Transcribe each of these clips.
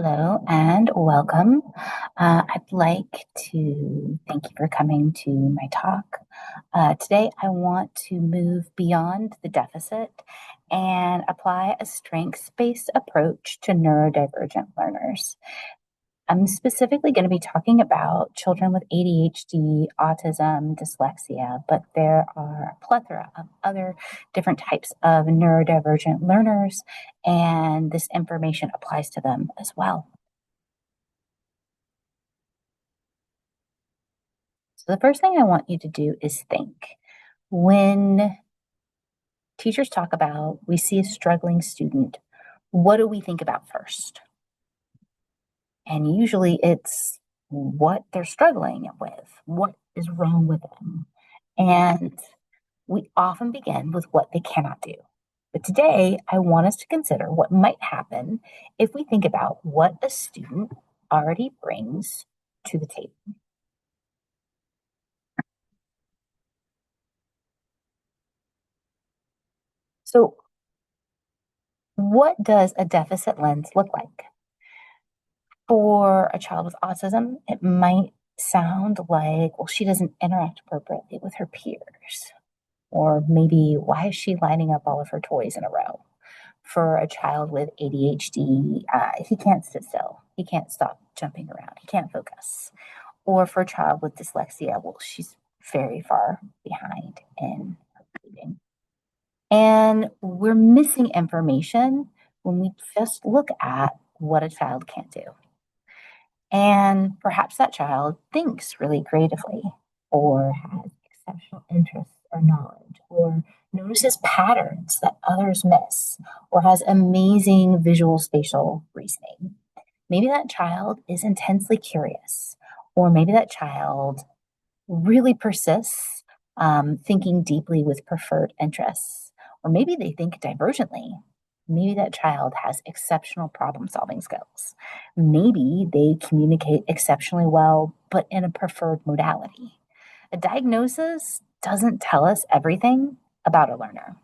Hello and welcome. I'd like to thank you for coming to my talk. Today, I want to move beyond the deficit and apply a strengths based approach to neurodivergent learners. I'm specifically going to be talking about children with ADHD, autism, dyslexia, but there are a plethora of other different types of neurodivergent learners, and this information applies to them as well. So the first thing I want you to do is think. When teachers talk about we see a struggling student, what do we think about first? And usually it's what they're struggling with, what is wrong with them. And we often begin with what they cannot do. But today, I want us to consider what might happen if we think about what a student already brings to the table. So, what does a deficit lens look like? For a child with autism, it might sound like, well, she doesn't interact appropriately with her peers. Or maybe, why is she lining up all of her toys in a row? For a child with ADHD, he can't sit still. He can't stop jumping around. He can't focus. Or for a child with dyslexia, well, she's very far behind in her reading. And we're missing information when we just look at what a child can't do. And perhaps that child thinks really creatively, or has exceptional interests or knowledge, or notices patterns that others miss, or has amazing visual spatial reasoning. Maybe that child is intensely curious, or maybe that child really persists, thinking deeply with preferred interests, or maybe they think divergently. Maybe that child has exceptional problem solving skills. Maybe they communicate exceptionally well, but in a preferred modality. A diagnosis doesn't tell us everything about a learner.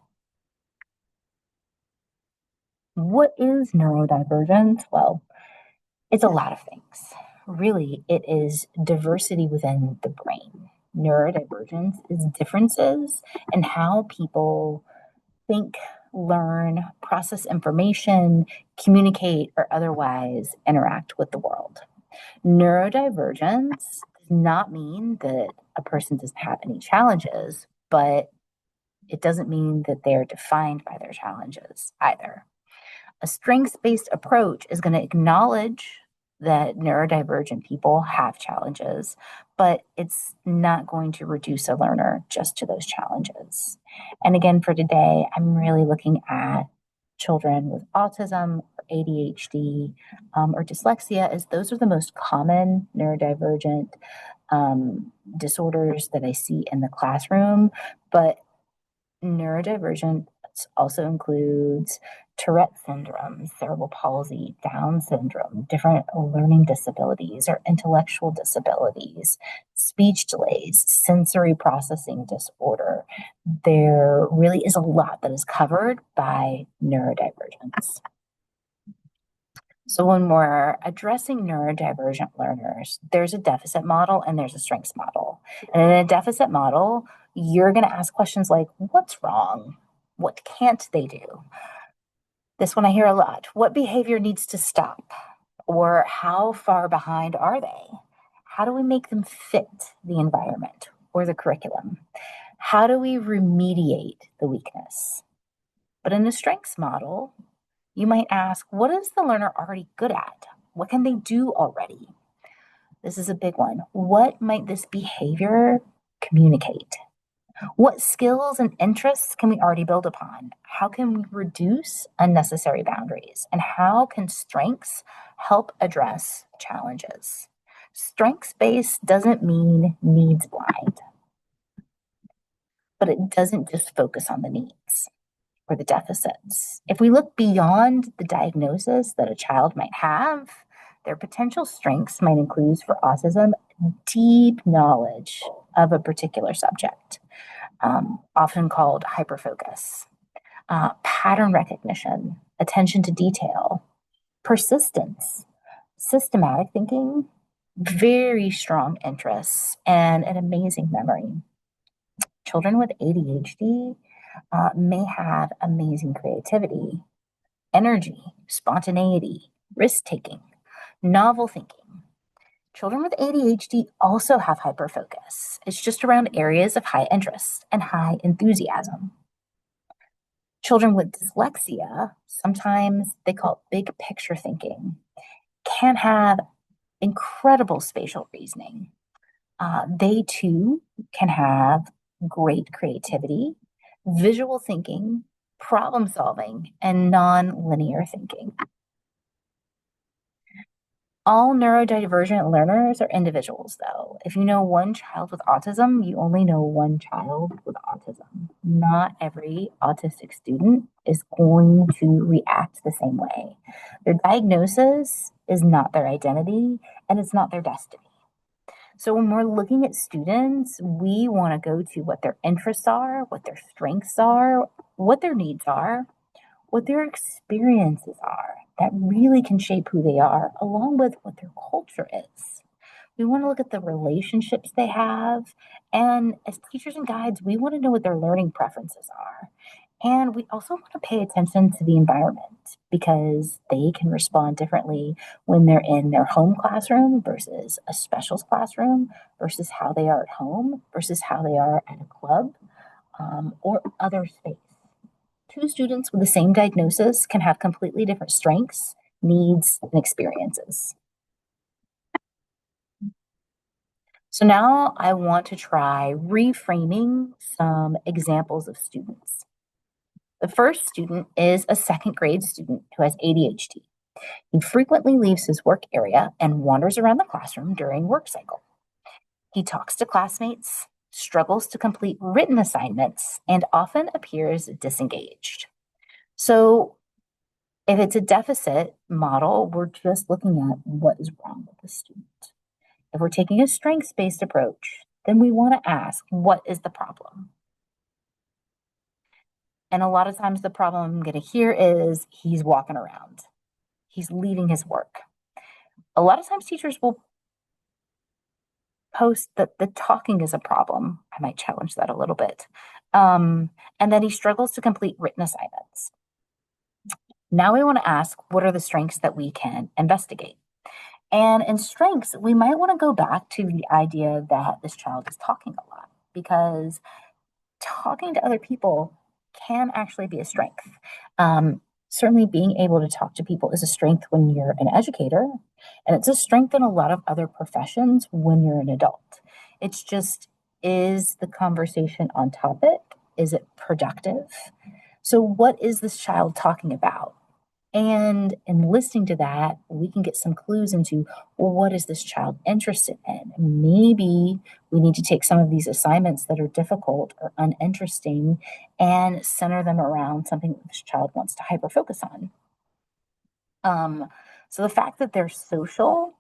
What is neurodivergence? Well, it's a lot of things. Really, it is diversity within the brain. Neurodivergence is differences in how people think, learn, process information, communicate, or otherwise interact with the world. Neurodivergence does not mean that a person doesn't have any challenges, but it doesn't mean that they're defined by their challenges either. A strengths based approach is going to acknowledge that neurodivergent people have challenges, but it's not going to reduce a learner just to those challenges. And again, for today, I'm really looking at children with autism or ADHD or dyslexia, as those are the most common neurodivergent disorders that I see in the classroom. But neurodivergent also includes Tourette syndrome, cerebral palsy, Down syndrome, different learning disabilities or intellectual disabilities, speech delays, sensory processing disorder. There really is a lot that is covered by neurodivergence. So when we're addressing neurodivergent learners, there's a deficit model and there's a strengths model. And in a deficit model, you're going to ask questions like, what's wrong? What can't they do? This one I hear a lot. What behavior needs to stop? Or how far behind are they? How do we make them fit the environment or the curriculum? How do we remediate the weakness? But in the strengths model, you might ask, what is the learner already good at? What can they do already? This is a big one. What might this behavior communicate? What skills and interests can we already build upon? How can we reduce unnecessary boundaries? And how can strengths help address challenges? Strengths based doesn't mean needs blind, but it doesn't just focus on the needs or the deficits. If we look beyond the diagnosis that a child might have, their potential strengths might include, for autism, deep knowledge of a particular subject, often called hyperfocus, pattern recognition, attention to detail, persistence, Systematic thinking, very strong interests, and an amazing memory. Children with ADHD may have amazing creativity, energy, spontaneity, risk taking, novel thinking. Children with ADHD also have hyperfocus. It's just around areas of high interest and high enthusiasm. Children with dyslexia, sometimes they call it big picture thinking, can have incredible spatial reasoning. They too can have great creativity, visual thinking, problem solving, and non-linear thinking. All neurodivergent learners are individuals, though. If you know one child with autism, you only know one child with autism. Not every autistic student is going to react the same way. Their diagnosis is not their identity, and it's not their destiny. So when we're looking at students, we want to go to what their interests are, what their strengths are, what their needs are, what their experiences are that really can shape who they are, along with what their culture is. We want to look at the relationships they have. And as teachers and guides, we want to know what their learning preferences are. And we also want to pay attention to the environment because they can respond differently when they're in their home classroom versus a specials classroom versus how they are at home versus how they are at a club or other space. Two students with the same diagnosis can have completely different strengths, needs, and experiences. So now I want to try reframing some examples of students. The first student is a second grade student who has ADHD. He frequently leaves his work area and wanders around the classroom during work cycle. He talks to classmates, struggles to complete written assignments, and often appears disengaged. So if it's a deficit model, we're just looking at what is wrong with the student. If we're taking a strengths-based approach, then we want to ask, what is the problem? And a lot of times the problem I'm going to hear is he's walking around. He's leaving his work. A lot of times teachers will post that the talking is a problem. I might challenge that a little bit. And that he struggles to complete written assignments. Now we want to ask, what are the strengths that we can investigate? And in strengths, we might want to go back to the idea that this child is talking a lot because talking to other people can actually be a strength. Certainly, being able to talk to people is a strength when you're an educator, and it's a strength in a lot of other professions when you're an adult. It's just, is the conversation on topic? Is it productive? So, what is this child talking about? And in listening to that, we can get some clues into, well, what is this child interested in? Maybe we need to take some of these assignments that are difficult or uninteresting and center them around something that this child wants to hyper focus on. So the fact that they're social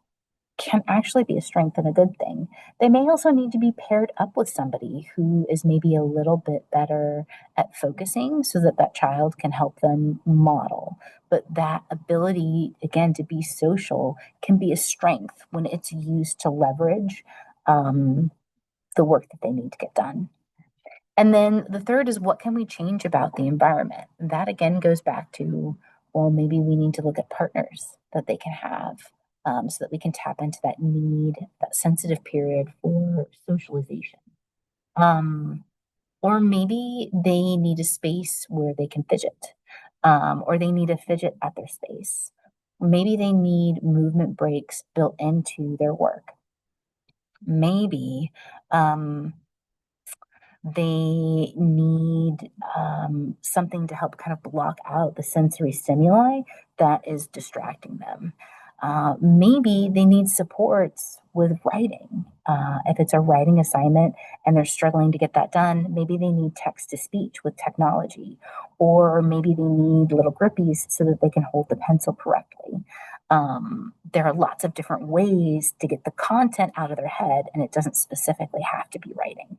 can actually be a strength and a good thing. They may also need to be paired up with somebody who is maybe a little bit better at focusing so that that child can help them model. But that ability, again, to be social can be a strength when it's used to leverage the work that they need to get done. And then the third is, what can we change about the environment? That again goes back to, well, maybe we need to look at partners that they can have so that we can tap into that need, that sensitive period for socialization. Or maybe they need a space where they can fidget, or they need a fidget at their space. Maybe they need movement breaks built into their work. Maybe they need something to help kind of block out the sensory stimuli that is distracting them. Maybe they need supports with writing. If it's a writing assignment and they're struggling to get that done, maybe they need text to speech with technology, or maybe they need little grippies so that they can hold the pencil correctly. There are lots of different ways to get the content out of their head, and it doesn't specifically have to be writing.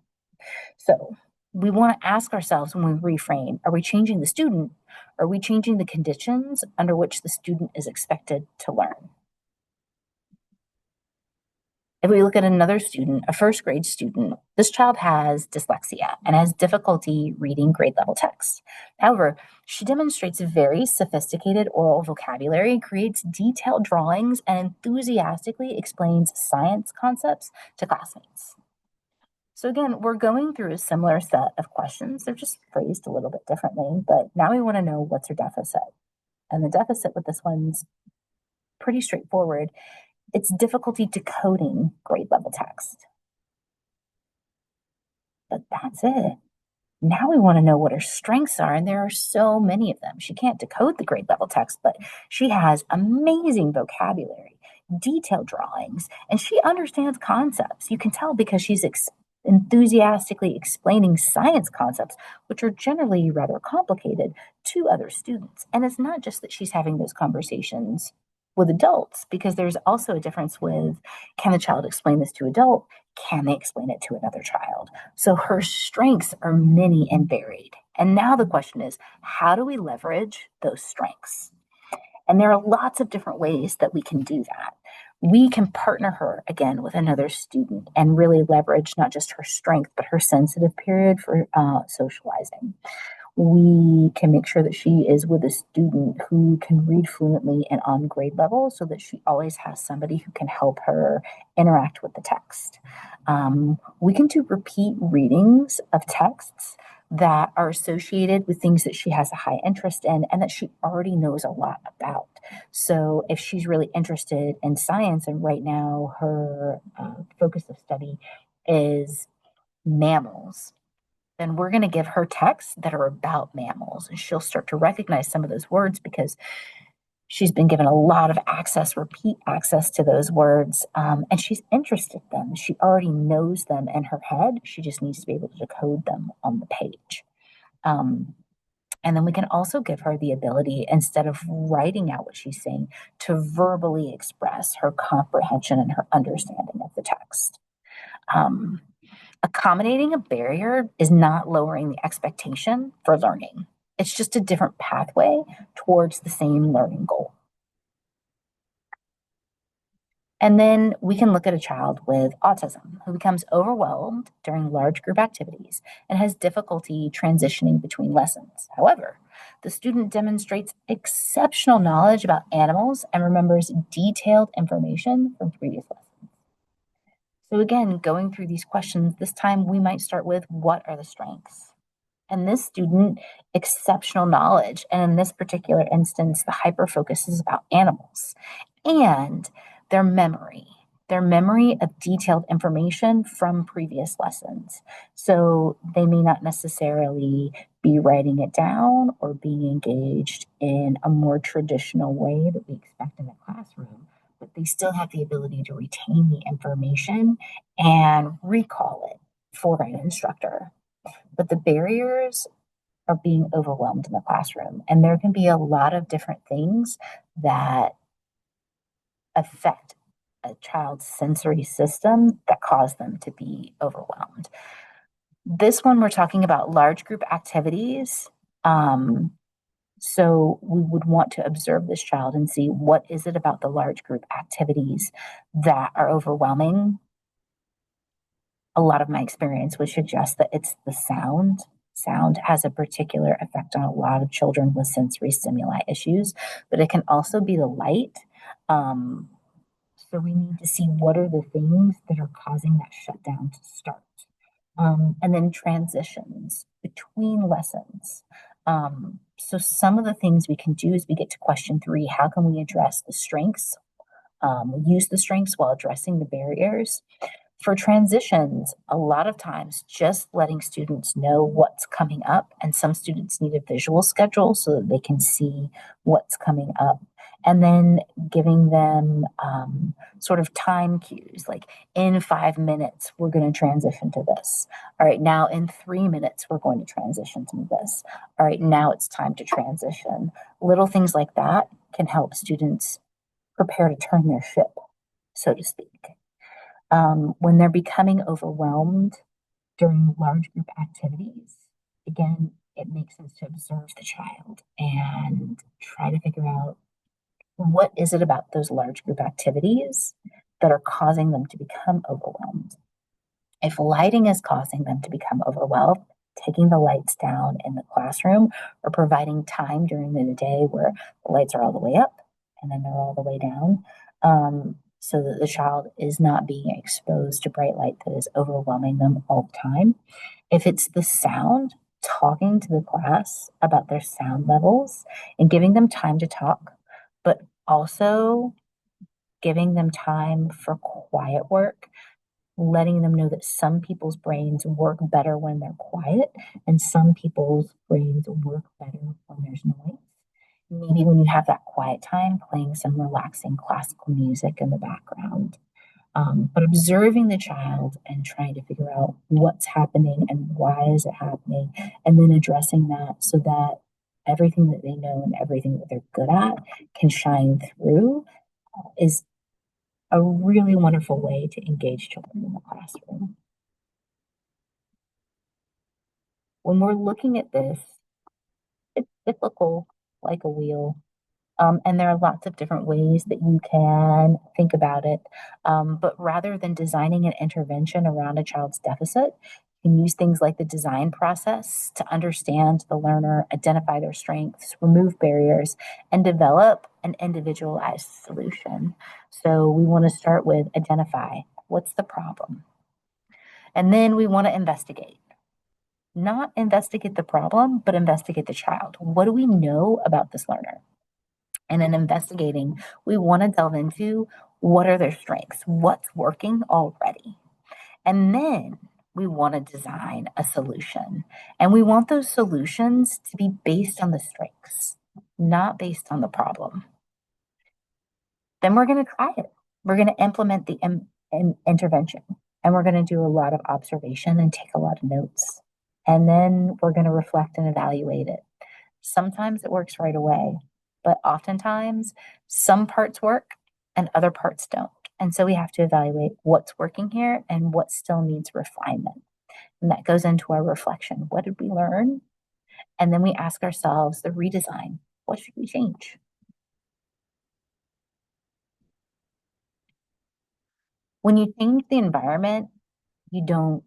So we want to ask ourselves when we reframe, are we changing the student? Are we changing the conditions under which the student is expected to learn? If we look at another student, a first grade student, this child has dyslexia and has difficulty reading grade level text. However, she demonstrates very sophisticated oral vocabulary, creates detailed drawings, and enthusiastically explains science concepts to classmates. So again, we're going through a similar set of questions. They're just phrased a little bit differently, but now we want to know what's her deficit. And the deficit with this one's pretty straightforward. It's difficulty decoding grade level text. But that's it. Now we want to know what her strengths are, and there are so many of them. She can't decode the grade level text, but she has amazing vocabulary, detailed drawings, and she understands concepts. You can tell because she's enthusiastically explaining science concepts, which are generally rather complicated, to other students. And it's not just that she's having those conversations with adults, because there's also a difference with, can the child explain this to adult? Can they explain it to another child? So her strengths are many and varied. And now the question is, how do we leverage those strengths? And there are lots of different ways that we can do that. We can partner her again with another student and really leverage not just her strength, but her sensitive period for socializing. We can make sure that she is with a student who can read fluently and on grade level, so that she always has somebody who can help her interact with the text. We can do repeat readings of texts that are associated with things that she has a high interest in and that she already knows a lot about. So if she's really interested in science, and right now her focus of study is mammals, then we're going to give her texts that are about mammals, and she'll start to recognize some of those words because she's been given a lot of access, repeat access to those words, and she's interested in them. She already knows them in her head. She just needs to be able to decode them on the page. And then we can also give her the ability, instead of writing out what she's saying, to verbally express her comprehension and her understanding of the text. Accommodating a barrier is not lowering the expectation for learning. It's just a different pathway towards the same learning goal. And then we can look at a child with autism who becomes overwhelmed during large group activities and has difficulty transitioning between lessons. However, the student demonstrates exceptional knowledge about animals and remembers detailed information from previous lessons. So again, going through these questions, this time we might start with, what are the strengths? And this student, exceptional knowledge. And in this particular instance, the hyper focus is about animals and their memory of detailed information from previous lessons. So they may not necessarily be writing it down or being engaged in a more traditional way that we expect in a classroom, but they still have the ability to retain the information and recall it for an instructor. But the barriers are being overwhelmed in the classroom, and there can be a lot of different things that affect a child's sensory system that cause them to be overwhelmed. This one, we're talking about large group activities. So we would want to observe this child and see, what is it about the large group activities that are overwhelming? A lot of my experience would suggest that it's the sound. Sound has a particular effect on a lot of children with sensory stimuli issues, but it can also be the light. So we need to see, what are the things that are causing that shutdown to start. And then transitions between lessons. So some of the things we can do as we get to question 3, how can we address the strengths, use the strengths while addressing the barriers? For transitions, a lot of times just letting students know what's coming up, and some students need a visual schedule so that they can see what's coming up, and then giving them sort of time cues, like, in 5 minutes, we're going to transition to this. All right, now in 3 minutes, we're going to transition to this. All right, now it's time to transition. Little things like that can help students prepare to turn their ship, so to speak. When they're becoming overwhelmed during large group activities, again, it makes sense to observe the child and try to figure out, what is it about those large group activities that are causing them to become overwhelmed. If lighting is causing them to become overwhelmed, taking the lights down in the classroom or providing time during the day where the lights are all the way up and then they're all the way down, so that the child is not being exposed to bright light that is overwhelming them all the time. If it's the sound, talking to the class about their sound levels and giving them time to talk, but also giving them time for quiet work, letting them know that some people's brains work better when they're quiet and some people's brains work better when there's noise. Maybe when you have that quiet time, playing some relaxing classical music in the background. But observing the child and trying to figure out what's happening and why is it happening, and then addressing that so that everything that they know and everything that they're good at can shine through is a really wonderful way to engage children in the classroom. When we're looking at this, it's cyclical like a wheel. And there are lots of different ways that you can think about it. But rather than designing an intervention around a child's deficit, you can use things like the design process to understand the learner, identify their strengths, remove barriers, and develop an individualized solution. So we want to start with identify what's the problem. And then we want to investigate. Not investigate the problem, but investigate the child. What do we know about this learner? And in investigating, we want to delve into what are their strengths, what's working already. And then we want to design a solution. And we want those solutions to be based on the strengths, not based on the problem. Then we're going to try it. We're going to implement the intervention. And we're going to do a lot of observation and take a lot of notes. And then we're going to reflect and evaluate it. Sometimes it works right away, but oftentimes some parts work and other parts don't. And so we have to evaluate what's working here and what still needs refinement. And that goes into our reflection. What did we learn? And then we ask ourselves the redesign. What should we change? When you change the environment, you don't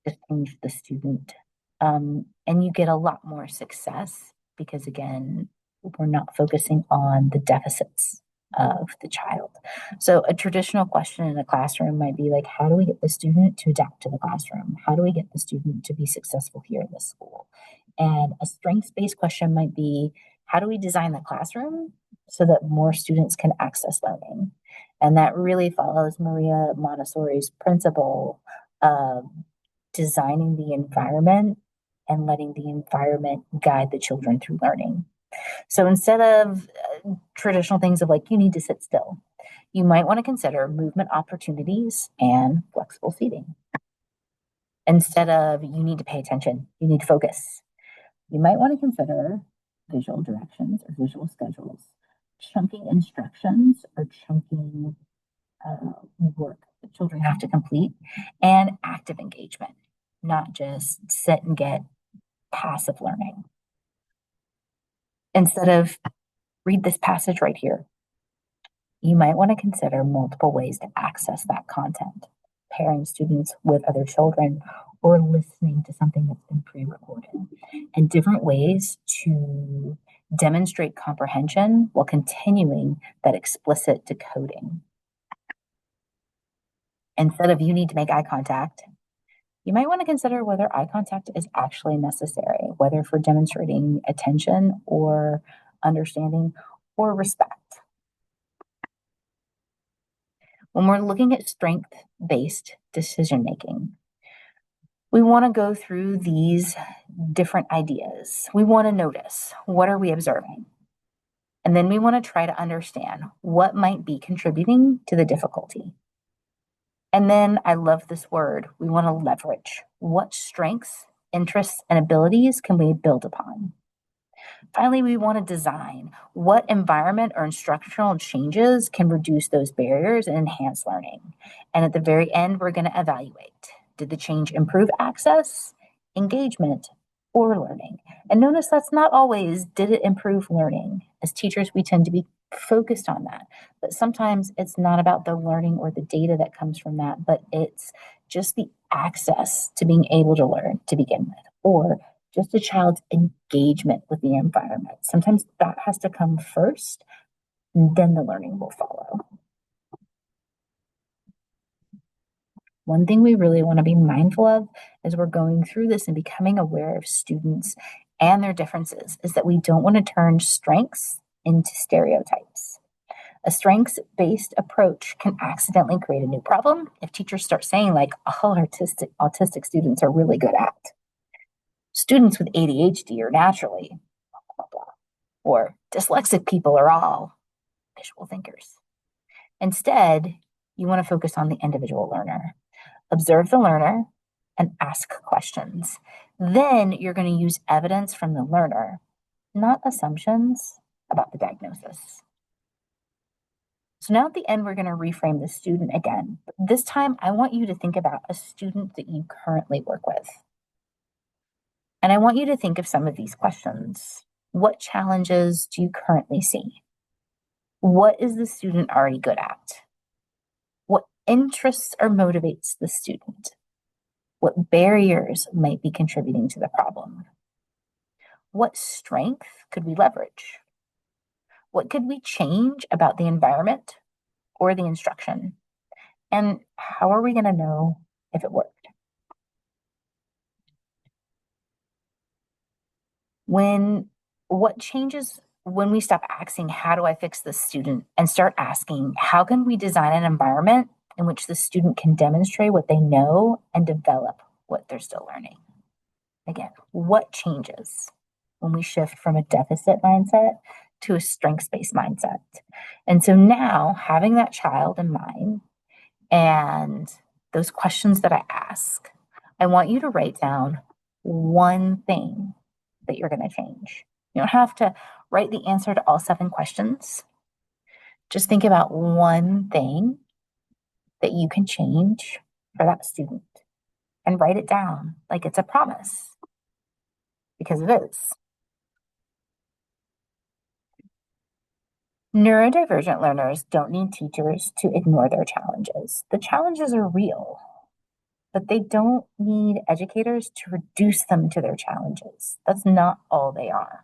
just change the student. And you get a lot more success because, again, we're not focusing on the deficits of the child. So a traditional question in a classroom might be like, how do we get the student to adapt to the classroom? How do we get the student to be successful here in the school? And a strengths-based question might be, how do we design the classroom so that more students can access learning? And that really follows Maria Montessori's principle of designing the environment and letting the environment guide the children through learning. So instead of traditional things of like, you need to sit still, you might want to consider movement opportunities and flexible seating. Instead of you need to pay attention, you need to focus, you might want to consider visual directions or visual schedules, chunking instructions or chunking work that children have to complete, and active engagement, not just sit and get passive learning. Instead of read this passage right here, you might want to consider multiple ways to access that content, pairing students with other children or listening to something that's been pre-recorded, and different ways to demonstrate comprehension while continuing that explicit decoding. Instead of you need to make eye contact, you might want to consider whether eye contact is actually necessary, whether for demonstrating attention or understanding or respect. When we're looking at strength-based decision making, we want to go through these different ideas. We want to notice, what are we observing? And then we want to try to understand what might be contributing to the difficulty. And then I love this word, we want to leverage. What strengths, interests, and abilities can we build upon? Finally, we want to design what environment or instructional changes can reduce those barriers and enhance learning. And at the very end, we're going to evaluate. Did the change improve access, engagement, or learning? And notice that's not always, did it improve learning? As teachers, we tend to be focused on that. But sometimes it's not about the learning or the data that comes from that, but it's just the access to being able to learn to begin with, or just a child's engagement with the environment. Sometimes that has to come first, and then the learning will follow. One thing we really want to be mindful of as we're going through this and becoming aware of students and their differences is that we don't want to turn strengths into stereotypes. A strengths based approach can accidentally create a new problem if teachers start saying, like, all autistic students are really good at. Students with ADHD are naturally, blah, blah, blah. Or dyslexic people are all visual thinkers. Instead, you want to focus on the individual learner. Observe the learner and ask questions. Then you're going to use evidence from the learner, not assumptions about the diagnosis. So now at the end, we're going to reframe the student again. This time, I want you to think about a student that you currently work with. And I want you to think of some of these questions. What challenges do you currently see? What is the student already good at? What interests or motivates the student? What barriers might be contributing to the problem? What strength could we leverage? What could we change about the environment or the instruction? And how are we going to know if it worked? What changes when we stop asking, how do I fix this student, and start asking, how can we design an environment in which the student can demonstrate what they know and develop what they're still learning? Again, what changes when we shift from a deficit mindset to a strengths-based mindset? And so now, having that child in mind and those questions that I ask, I want you to write down one thing that you're going to change. You don't have to write the answer to all 7 questions. Just think about one thing that you can change for that student and write it down like it's a promise, because it is. Neurodivergent learners don't need teachers to ignore their challenges. The challenges are real, but they don't need educators to reduce them to their challenges. That's not all they are.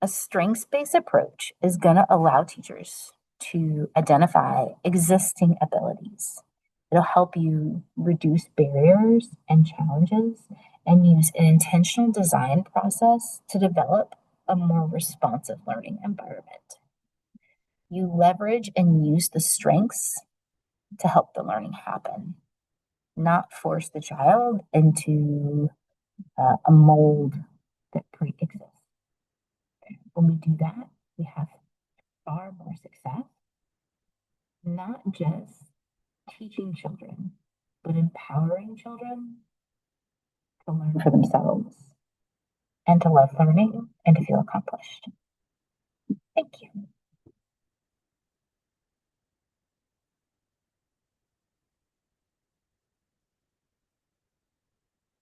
A strengths-based approach is going to allow teachers to identify existing abilities. It'll help you reduce barriers and challenges and use an intentional design process to develop a more responsive learning environment. You leverage and use the strengths to help the learning happen, not force the child into a mold that pre-exists. When we do that, we have far more success, not just teaching children, but empowering children to learn for themselves and to love learning and to feel accomplished.